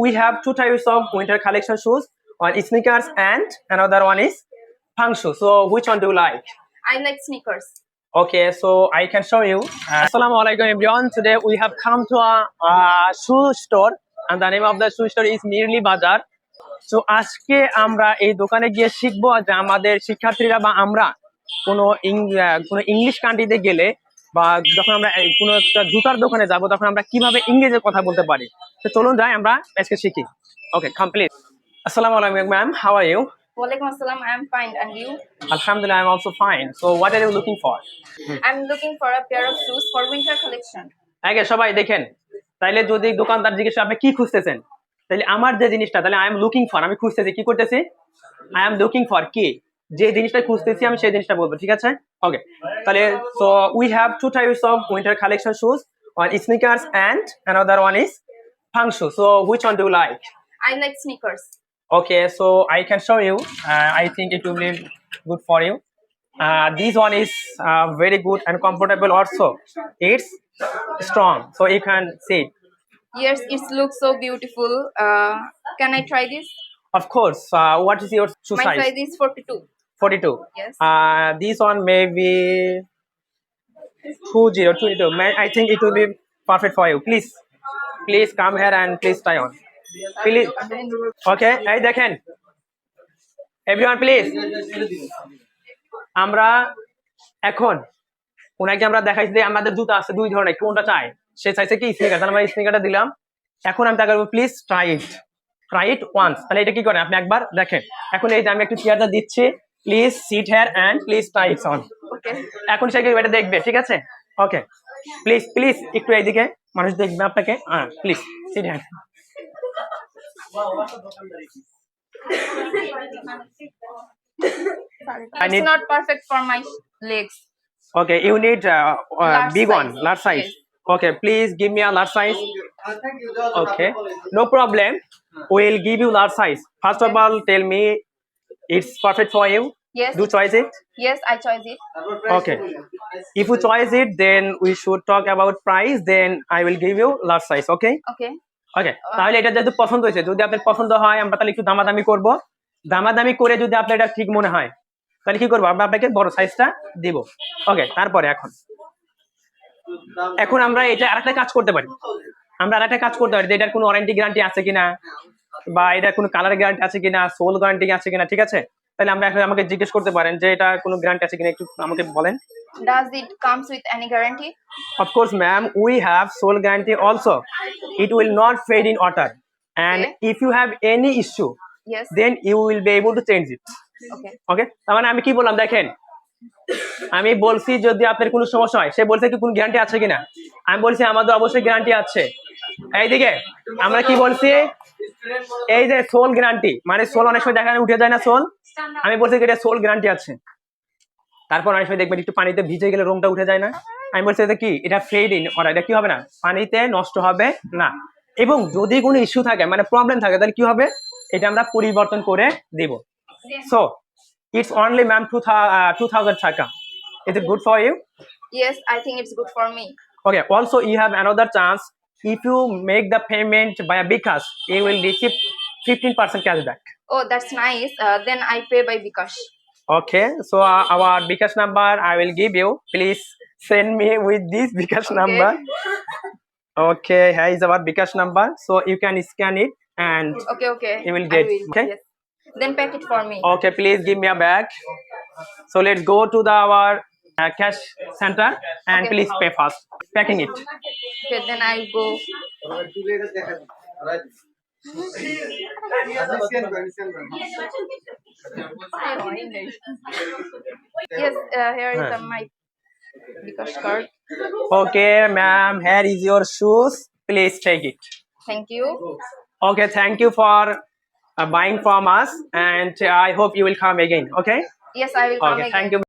We have two types of winter collection shoes. One is sneakers and another one is punk shoes. So which one do you like? I like sneakers. Okay, so I can show you. Assalamu alaikum everyone. Today we have come to a shoe store and the name of the shoe store is Mirli Bazar. So আজকে আমরা এই দোকানে গিয়ে শিখবো যে আমাদের শিক্ষার্থীরা বা আমরা কোনো ইংলিশ কান্ট্রিতে গেলে বা যখন আমরা কোনো একটা জুতার দোকানে যাব তখন আমরা কিভাবে ইংরেজিতে কথা বলতে পারি। তো চলুন যাই আমরা আজকে শিখি। Okay, complete. আসসালামু আলাইকুম ma'am, how are you? Walaikum assalam. I'm fine, and you? Alhamdulillah, I'm also fine. So what are you looking for? I'm looking for a pair of shoes for winter collection. আগে সবাই দেখেন, তাইলে যদি দোকানদার জিজ্ঞেস আপনি কি খুঁজতেছেন, তাহলে আমার যে জিনিসটা, তাহলে আই এম লুকিং ফর, আমি খুঁজতেছি, কি করতেছি, আই এম লুকিং ফর কি, যে জিনিসটা খুঁজতেছি আমি সেই জিনিসটা বলবো, ঠিক আছে? ওকে, তাহলে so we have two types of winter collection shoes, one is sneakers and another one is punk shoe. So which one do you like? I like sneakers. Okay, so I can show you. I think it will be good for you. This one is very good and comfortable also. It's strong, so you can see. Yes, it looks so beautiful. Can I try this? Of course. What is your shoe My size? size is 42. 42. Yes. This one may be 22. I think it will be perfect for you. Please come here and please try on. Please. Okay. এই দেখেন, everyone please. আমরা এখন ওনাকে আমরা দেখাইছি যে আমাদের জুতা আছে দুই ধরনের, কোনটা চাই, সে চাইছে কি স্নিকার, আমরা স্নিকারটা দিলাম। এখন আমি তাকে প্লিজ ট্রাই ইট ওয়ান্স। তাহলে এটা কি করেন আপনি একবার দেখেন। এখন এই যে আমি একটু চেয়ারটা দিচ্ছি, please sit here and please try it on. এখন সে এটা দেখবে, ঠিক আছে? ওকে, প্লিজ একটু এইদিকে, মানুষ দেখবে আপনাকে। Please sit hair. It's not perfect for my legs. Okay, you need big size. one, large size. Yes. Okay, please give me a large size. Okay, no problem. We'll give you large size. First of all, tell me it's perfect for you. Yes. Do choice it. Yes, I chose it. Okay. If you choice it, then we should talk about price. Then I will give you large size. Okay. Okay. ওকে, তাহলে এটা যেহেতু পছন্দ হয়েছে, যদি আপনার পছন্দ হয় আমরা তাহলে একটু দামাদামি করব। দামাদামি করে যদি আপনার এটা ঠিক মনে হয় তাহলে কি করবো, আমরা আপনাকে বড় সাইজটা দিব। ওকে, তারপরে এখন আমরা এটা আরেকটা কাজ করতে পারি। যে এটার কোনো ওয়ারেন্টি গ্যারান্টি আছে কিনা, বা এটার কোনো কালার গ্যারান্টি আছে কিনা, সোল গ্যারান্টি আছে কিনা, ঠিক আছে? তাহলে আমরা এখন আমাকে জিজ্ঞেস করতে পারেন যে এটা কোনো গ্যারান্টি আছে কিনা, একটু আমাকে বলেন। Does it comes with any guarantee? Of course, ma'am, we have sole guarantee also. It will not fade in water. And Okay. if you have any issue, Yes. then you will be able to change it. Okay. Okay? তার মানে আমি কি বললাম দেখেন, আমি বলছি যদি আপনার কোনো সমস্যা হয়, সে বলছে কি কোনো গ্যারান্টি আছে কিনা, আমি বলছি আমাদের অবশ্যই গ্যারান্টি আছে। এইদিকে আমরা কি বলছি, এই যে সোল গ্যারান্টি, মানে সোল অনেক সময় দেখা উঠে যায় না সোল, আমি বলছি এটা সোল গ্যারান্টি আছে। তারপর অনেক সময় দেখবেন একটু পানিতে ভিজে গেলে রংটা উঠে যায় না, আমি বলছি এটা কি, এটা ফেড ইন ওরা, এটা কি হবে না, পানিতে নষ্ট হবে না। এবং যদি কোনো ইস্যু থাকে, মানে প্রবলেম থাকে, তাহলে কি হবে, এটা আমরা পরিবর্তন করে দিব। সো ইটস অনলি ম্যাম 2000 টাকা। Is it good for you? Yes, I think it's good for me. Okay, also you have another chance. If you make the payment by a bKash, you will receive 15% cashback. Oh, that's nice. Then I pay by bKash. Okay, so our bKash number I will give you. Please send me with this bKash number. Okay, here is our bKash number. So you can scan it and Okay. you will I get. will. Okay. Yes. Then pack it for me. Okay, please give me a bag. So let's go to our cash center and Okay. please pay fast. Packing it. Okay, then I'll go. Yes, here is my bKash card. Okay, ma'am, here is your shoes. Please take it. Thank you. Okay, thank you for buying from us, and I hope you will come again. Okay. Yes, I will come Okay, again. thank you.